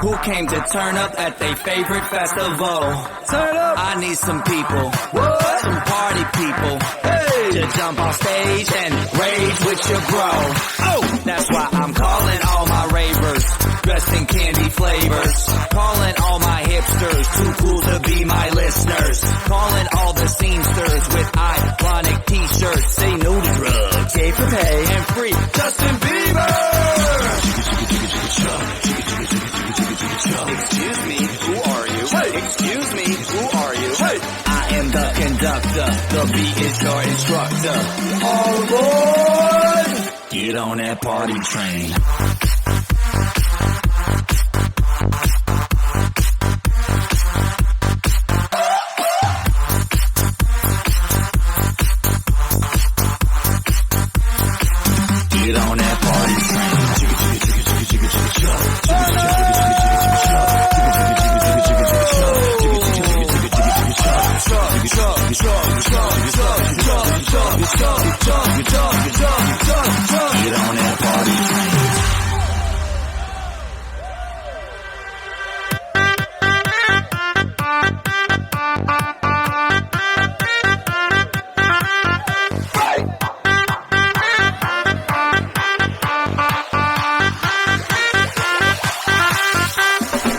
who came to turn up at their favorite festival. Turn up. I need some people, What? some party people, Hey. to jump on stage and rage with your bro. Oh, that's why I'm calling all my ravers, dressed in candy flavors. Calling all my hipsters, too cool to be my listeners. Calling all the scenesters with ironic t-shirts. Say no to drugs, yay for pay, and free Justin Bieber. Excuse me, who are you? Hey. Excuse me, who are you? Hey. I am the conductor, the beat is your instructor. All aboard. Get on that party train. Get on that party Get on that party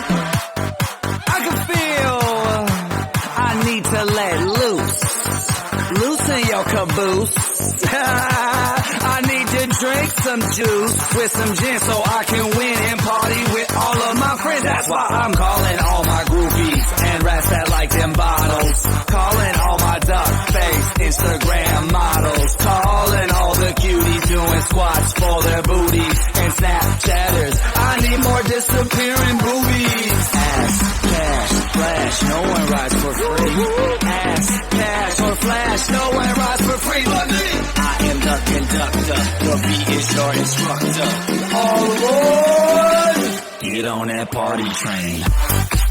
I can feel I need to let loose. Loosen your caboose. I need to drink some juice with some gin so I can win and party with all of my friends. That's why I'm calling all my groupies and rats that like them bottles. Calling all my duck face Instagram models. Calling all the cuties doing squats for their booties and Snapchatters. I need more disappearing boobies. Ass, cash, flash, no one rides for free. Ass, cash, or flash, no one rides for free but me. I am the conductor, the beat is your instructor. All aboard. Get on that party train.